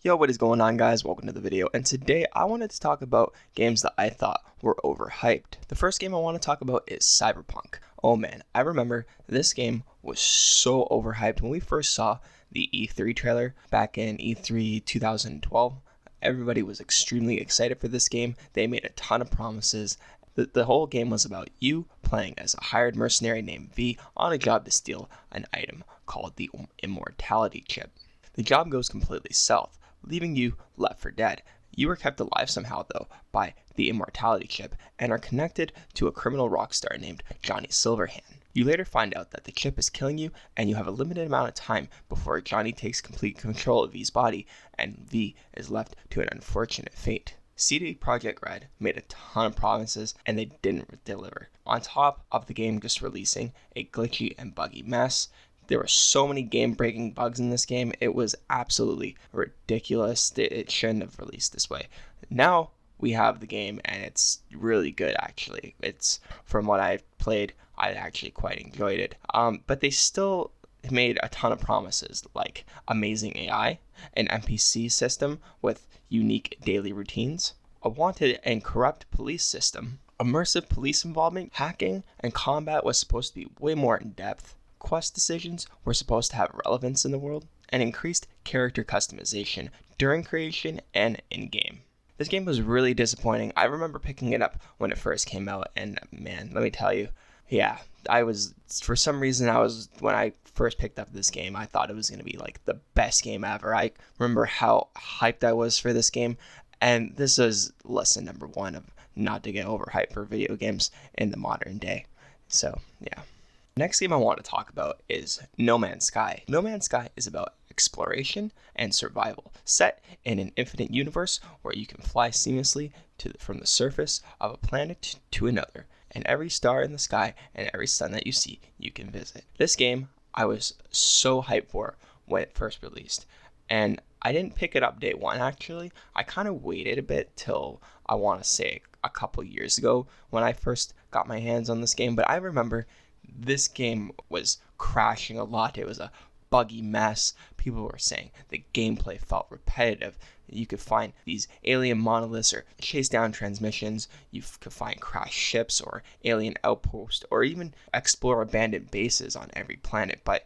Yo, what is going on, guys? Welcome to the video, and today I wanted to talk about games that I thought were overhyped. The first game I want to talk about is Cyberpunk. Oh man, I remember this game was so overhyped when we first saw the E3 trailer back in E3 2012. Everybody was extremely excited for this game. They made a ton of promises. The whole game was about you playing as a hired mercenary named V on a job to steal an item called the Immortality Chip. The job goes completely south, leaving you left for dead. You are kept alive somehow, though, by the Immortality Chip and are connected to a criminal rock star named Johnny Silverhand. You later find out that the chip is killing you, and you have a limited amount of time before Johnny takes complete control of V's body, and V is left to an unfortunate fate. CD Projekt Red made a ton of promises, and they didn't deliver. On top of the game just releasing a glitchy and buggy mess, there were so many game-breaking bugs in this game. It was absolutely ridiculous. It shouldn't have released this way. Now we have the game, and it's really good, actually. It's, from what I've played, I actually quite enjoyed it. But they still made a ton of promises, like amazing AI, an NPC system with unique daily routines, a wanted and corrupt police system, immersive police involvement, hacking, and combat was supposed to be way more in depth. Quest decisions were supposed to have relevance in the world, and increased character customization during creation and in-game. This game was really disappointing. I remember picking it up when it first came out, and man, let me tell you, for some reason, when I first picked up this game, I thought it was going to be like the best game ever. I remember how hyped I was for this game, and this is lesson number one of not to get overhyped for video games in the modern day. So, yeah. Next game I want to talk about is No Man's Sky. No Man's Sky is about exploration and survival, set in an infinite universe where you can fly seamlessly from the surface of a planet to another, and every star in the sky and every sun that you see, you can visit. This game I was so hyped for when it first released, and I didn't pick it up day one actually. I kind of waited a bit till, I want to say, a couple years ago when I first got my hands on this game, but I remember this game was crashing a lot. It was a buggy mess. People were saying the gameplay felt repetitive. You could find these alien monoliths or chase down transmissions. You could find crashed ships or alien outposts or even explore abandoned bases on every planet. But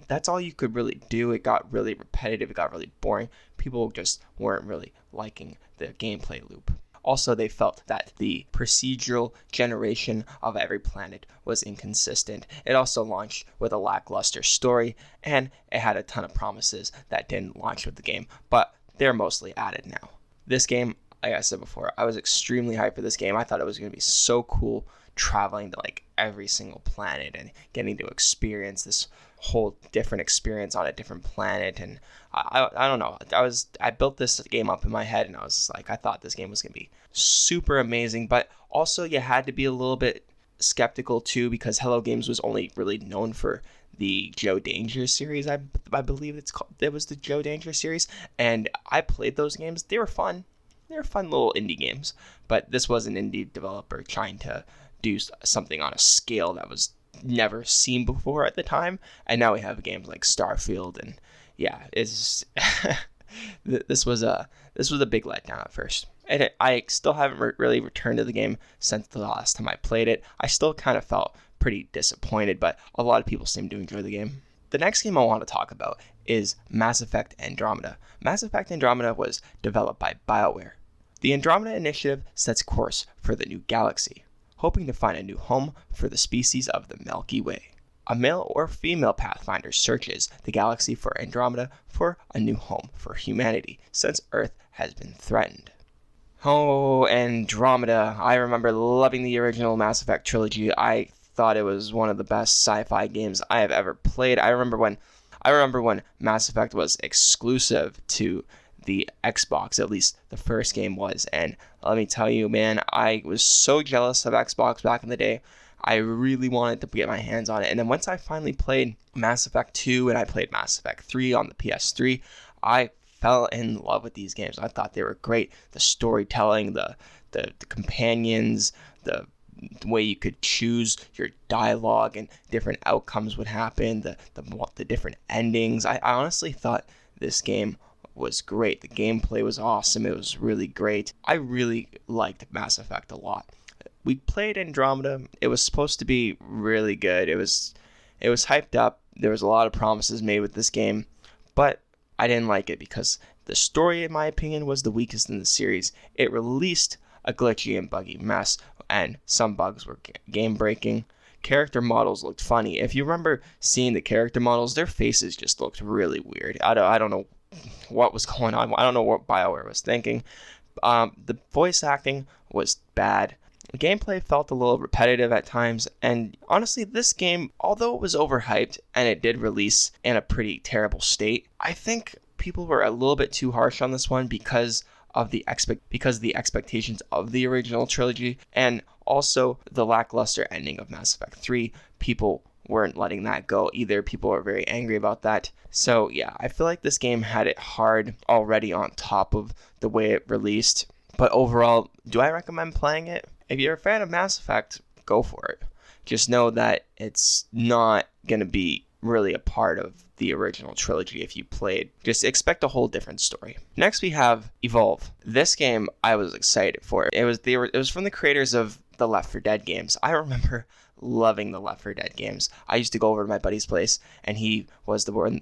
that's all you could really do. It got really repetitive. It got really boring. People just weren't really liking the gameplay loop. Also, they felt that the procedural generation of every planet was inconsistent. It also launched with a lackluster story, and it had a ton of promises that didn't launch with the game, but they're mostly added now. This game, like I said before, I was extremely hyped for this game. I thought it was going to be so cool traveling to like every single planet and getting to experience this whole different experience on a different planet. And I don't know, I built this game up in my head, and I was just like, I thought this game was gonna be super amazing, but also you had to be a little bit skeptical too, because Hello Games was only really known for the Joe Danger series. I believe it was the Joe Danger series, and I played those games. They were fun little indie games, but this was an indie developer trying to do something on a scale that was never seen before at the time, and now we have games like Starfield, and yeah, it's this was a big letdown at first, and I still haven't really returned to the game since the last time I played it. I still kind of felt pretty disappointed, but a lot of people seem to enjoy the game. The next game I want to talk about is Mass Effect Andromeda. Mass Effect Andromeda was developed by BioWare. The Andromeda Initiative sets course for the new galaxy, hoping to find a new home for the species of the Milky Way. A male or female Pathfinder searches the galaxy for Andromeda for a new home for humanity, since Earth has been threatened. Oh, Andromeda. I remember loving the original Mass Effect trilogy. I thought it was one of the best sci-fi games I have ever played. I remember when Mass Effect was exclusive to the Xbox, at least the first game was, and let me tell you, man, I was so jealous of Xbox back in the day. I really wanted to get my hands on it, and then once I finally played Mass Effect 2 and I played Mass Effect 3 on the PS3, I fell in love with these games. I thought they were great. The storytelling, the companions, the way you could choose your dialogue and different outcomes would happen, the different endings. I honestly thought this game was great. The gameplay was awesome. It was really great. I really liked Mass Effect a lot. We played Andromeda. It was supposed to be really good. It was hyped up. There was a lot of promises made with this game, but I didn't like it because the story, in my opinion, was the weakest in the series. It released a glitchy and buggy mess, and some bugs were game-breaking. Character models looked funny. If you remember seeing the character models, their faces just looked really weird. I don't know what was going on. I don't know what BioWare was thinking. The voice acting was bad. The gameplay felt a little repetitive at times, and honestly, this game, although it was overhyped and it did release in a pretty terrible state, I think people were a little bit too harsh on this one because of the expectations of the original trilogy, and also the lackluster ending of Mass Effect 3. People weren't letting that go either. People are very angry about that. So yeah, I feel like this game had it hard already on top of the way it released. But overall, do I recommend playing it? If you're a fan of Mass Effect, go for it. Just know that it's not going to be really a part of the original trilogy if you played. Just expect a whole different story. Next we have Evolve. This game I was excited for. It was from the creators of the Left 4 Dead games. I remember loving the Left 4 Dead games. I used to go over to my buddy's place, and he was the one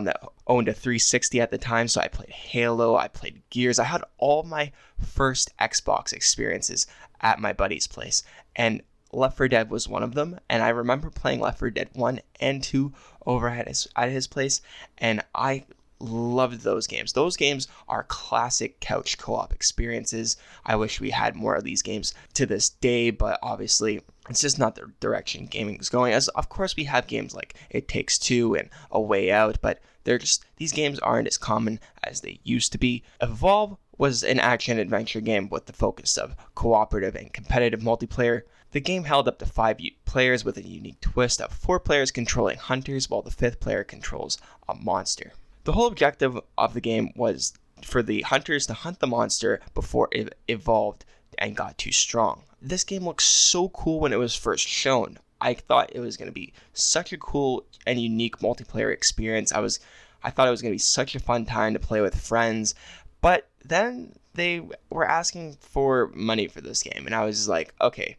that owned a 360 at the time, so I played Halo, I played Gears. I had all my first Xbox experiences at my buddy's place, and Left 4 Dead was one of them. And I remember playing Left 4 Dead 1 and 2 over at his place, and I loved those games. Those games are classic couch co-op experiences. I wish we had more of these games to this day, but obviously it's just not the direction gaming is going. As of course we have games like It Takes Two and A Way Out, but these games aren't as common as they used to be. Evolve was an action-adventure game with the focus of cooperative and competitive multiplayer. The game held up to 5 players with a unique twist of 4 players controlling hunters while the 5th player controls a monster. The whole objective of the game was for the hunters to hunt the monster before it evolved and got too strong. This game looked so cool when it was first shown. I thought it was going to be such a cool and unique multiplayer experience. I thought it was going to be such a fun time to play with friends, but then they were asking for money for this game, and I was like, okay,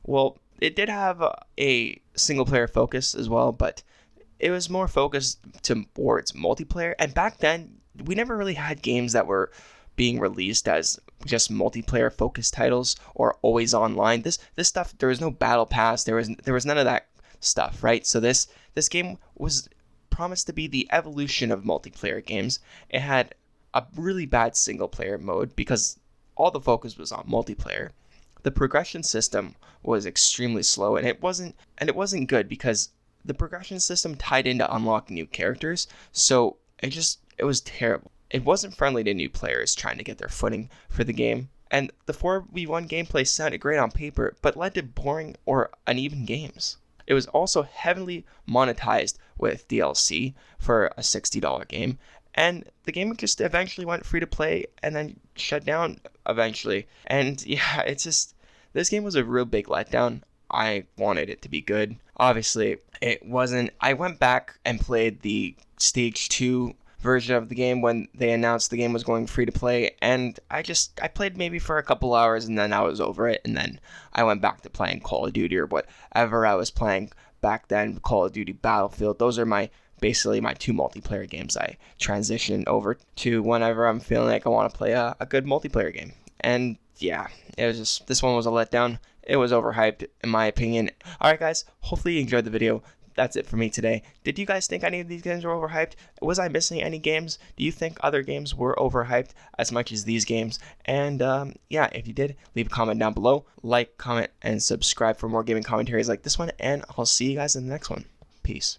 well, it did have a single player focus as well, but it was more focused towards multiplayer. And back then, we never really had games that were being released as just multiplayer focused titles or always online. This stuff, there was no battle pass. There was none of that stuff, right? So this game was promised to be the evolution of multiplayer games. It had a really bad single player mode because all the focus was on multiplayer. The progression system was extremely slow, and it wasn't good because the progression system tied into unlocking new characters, so it was terrible. It wasn't friendly to new players trying to get their footing for the game, and the 4v1 gameplay sounded great on paper, but led to boring or uneven games. It was also heavily monetized with DLC for a $60 game, and the game just eventually went free to play and then shut down eventually. And yeah, this game was a real big letdown. I wanted it to be good. Obviously, it wasn't. I went back and played the Stage 2 version of the game when they announced the game was going free to play, and I played maybe for a couple hours and then I was over it, and then I went back to playing Call of Duty or whatever I was playing back then, Call of Duty Battlefield. Those are basically my 2 multiplayer games I transition over to whenever I'm feeling like I want to play a good multiplayer game. And yeah, this one was a letdown. It was overhyped, in my opinion. Alright guys, hopefully you enjoyed the video. That's it for me today. Did you guys think any of these games were overhyped? Was I missing any games? Do you think other games were overhyped as much as these games? And yeah, if you did, leave a comment down below. Like, comment, and subscribe for more gaming commentaries like this one. And I'll see you guys in the next one. Peace.